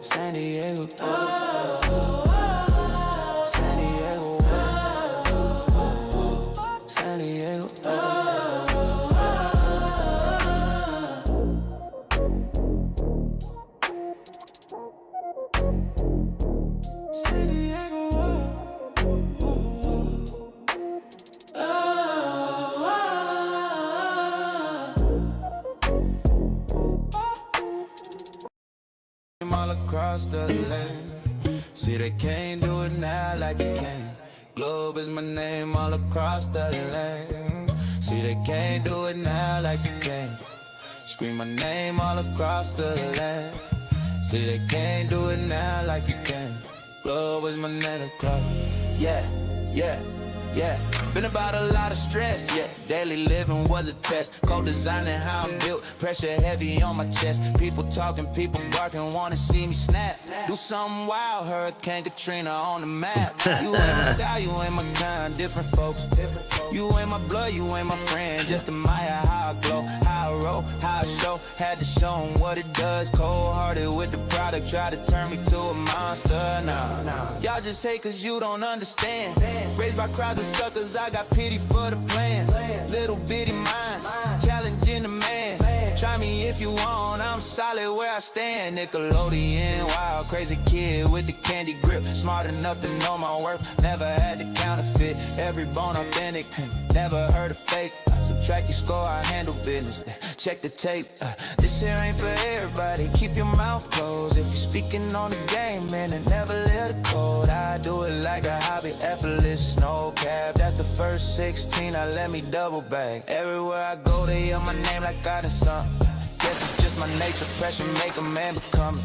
San Diego, whoa. San Diego, whoa. San Diego, whoa. San Diego, all across the land. See, they can't do it now like you can. Globe is my name all across the land. See, they can't do it now like you can. Scream my name all across the land. See, they can't do it now like you can. Globe is my name across. Yeah, yeah, yeah. Been about a lot of stress, yeah. Daily living was a test. Co-designing how I'm built. Pressure heavy on my chest. People talking, people barking, wanna see me snap. Do something wild, Hurricane Katrina on the map. You ain't my style, you ain't my kind, different folks. You ain't my blood, you ain't my friend. Just admire how I glow, how I roll, how I show. Had to show 'em what it does. Cold-hearted with the product, try to turn me to a monster. Nah, y'all just hate cause you don't understand. Raised by crowds of suckers, I got pity for the plans. Little bitty minds, challenging the man. Try me if you want, I'm solid where I stand. Nickelodeon, wild, crazy kid with the candy grip. Smart enough to know my worth, never had to counterfeit. Every bone authentic, never heard of fake. Subtract your score, I handle business. Check the tape, this here ain't for everybody. Keep your mouth closed if you're speaking on the game, man, and never live the code. I do it like a hobby, effortless, no cap. That's the first 16, I let me double back. Everywhere I go, they yell my name like I done something. Guess it's just my nature, pressure make a man become it.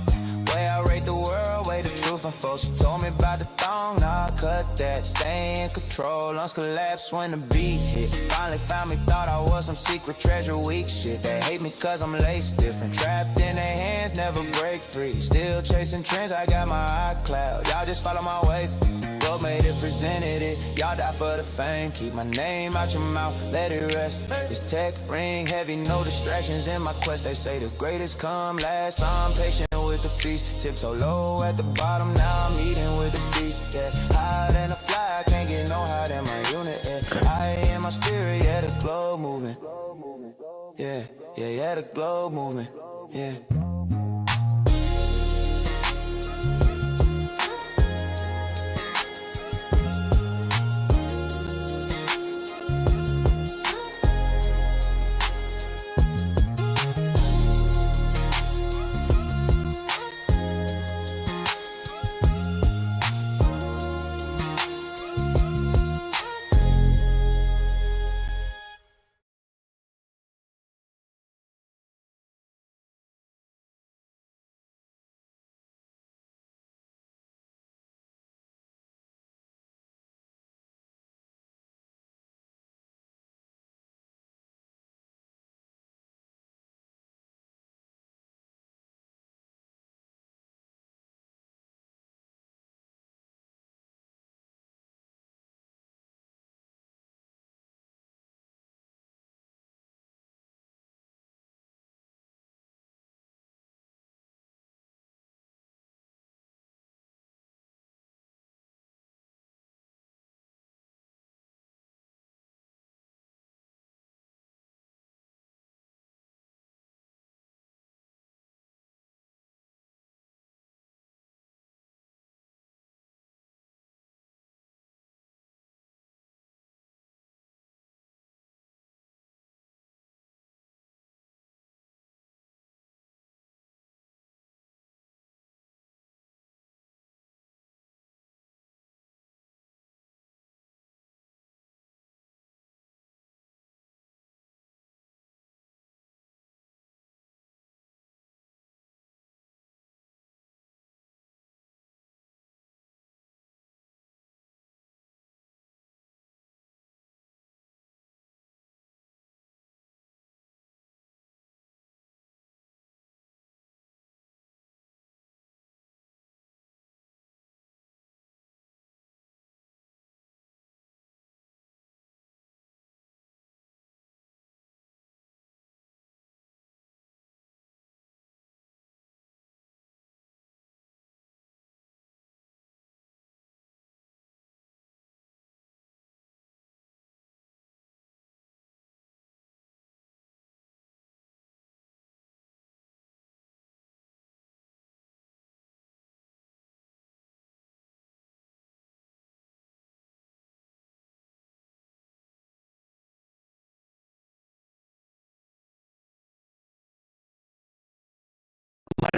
Way I rate the world, way the truth unfolds. She told me about the thong, nah, cut that. Stay in control, lungs collapse when the beat hit. Finally found me, thought I was some secret treasure, weak shit. They hate me cause I'm laced different. Trapped in their hands, never break free. Still chasing trends, I got my iCloud. Y'all just follow my way. Globe made it, presented it. Y'all die for the fame. Keep my name out your mouth, let it rest. This tech ring heavy, no distractions in my quest. They say the greatest come last. I'm patient with the feast. Tiptoe low at the bottom, now I'm eating with the beast. Yeah, higher than a fly, can't get no higher than my unit. Yeah, I am my spirit, yeah, the globe moving. Yeah, yeah, yeah, the globe moving. Yeah.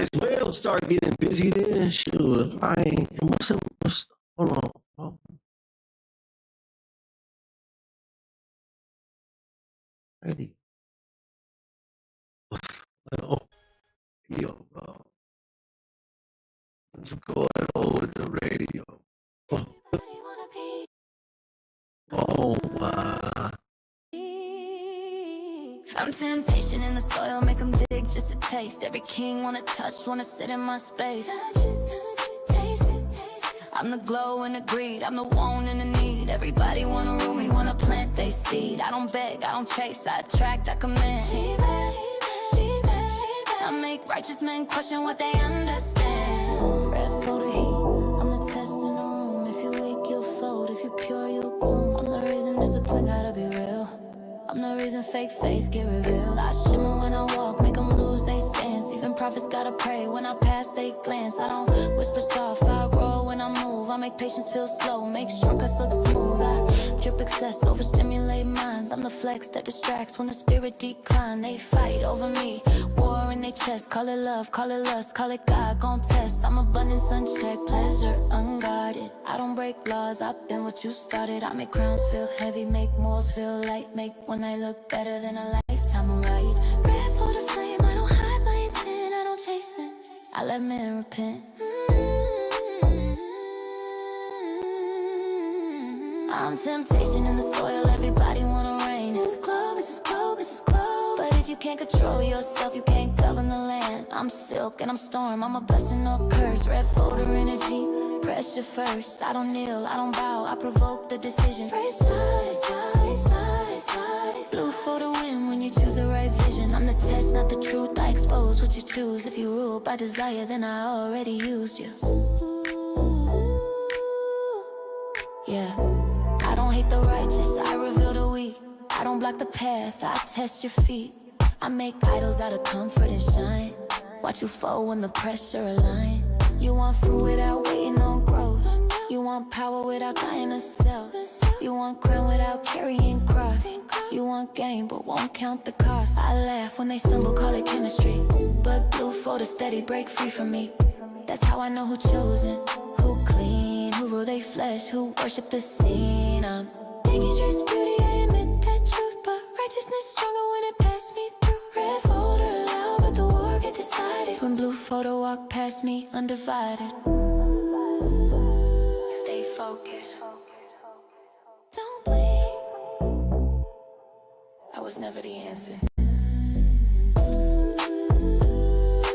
might as well start getting busy then. Shoot, I ain't. Hold on. Oh, ready. What's going on? Yo, bro. What's going on with the radio? Oh my. I'm temptation in the soil, make them dig just a taste. Every king wanna touch, wanna sit in my space. Touch it, taste it, taste it. I'm the glow and the greed, I'm the want and the need. Everybody wanna rule me, wanna plant they seed. I don't beg, I don't chase, I attract, I command. She bad, she bad, she bad. I make righteous men question what they understand. Red for the heat, I'm the test in the room. If you weak, you'll fold, if you're pure, you'll bloom. I'm the reason discipline gotta be real. I'm the reason fake faith get revealed. I shimmer when I walk, make them lose they stance. Even prophets gotta pray when I pass they glance. I don't whisper soft, I roll when I move. I make patience feel slow, make shortcuts look smooth. I drip excess, overstimulate minds. I'm the flex that distracts when the spirit decline. They fight over me, war in their chest. Call it love, call it lust, call it God, gon' test. I'm abundance unchecked, pleasure unguarded. I don't break laws, I've been what you started. I make crowns feel heavy, make morals feel light. Make one night look better than a lifetime of right. Red for the flame, I don't hide my intent. I don't chase men, I let men repent. I'm temptation in the soil, everybody wanna reign. It's a globe, it's a globe, it's a globe. But if you can't control yourself, you can't govern the land. I'm silk and I'm storm, I'm a blessing or curse. Red folder energy, pressure first. I don't kneel, I don't bow, I provoke the decision. Pray side, side, side, side. Blue for the win when you choose the right vision. I'm the test, not the truth, I expose what you choose. If you rule by desire, then I already used you. Yeah, I don't hate the righteous, I reveal the weak. I don't block the path, I test your feet. I make idols out of comfort and shine. Watch you fall when the pressure align. You want fruit without waiting on growth. You want power without dying to self. You want crown without carrying cross. You want gain but won't count the cost. I laugh when they stumble, call it chemistry. But blue for the steady, break free from me. That's how I know who chosen, who clean, who rule they flesh, who worship the scene. I'm thinking just beauty, I admit that truth. But righteousness stronger when it passed me through. Red folder loud, but the war get decided when blue photo walk past me undivided. Stay focused, don't blink. I was never the answer,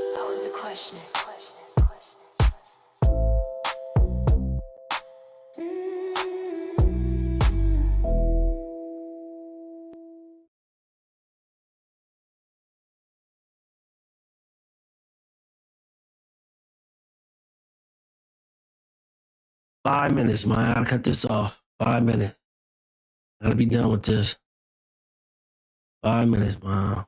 I was the question. 5 minutes, man. I gotta cut this off. 5 minutes. I gotta be done with this. 5 minutes, man.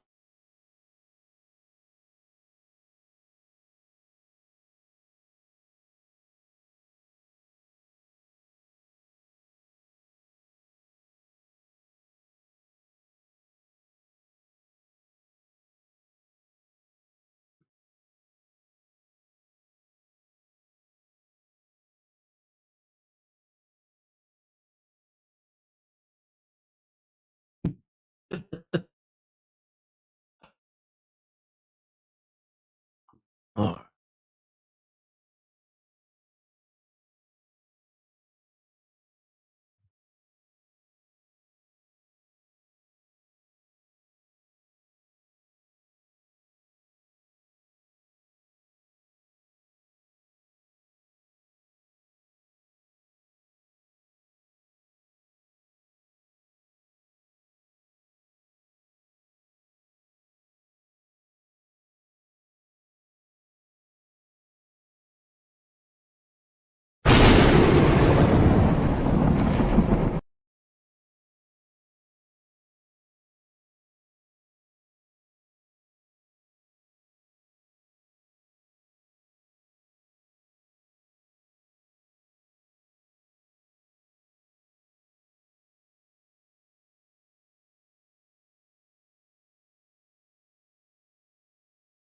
All right.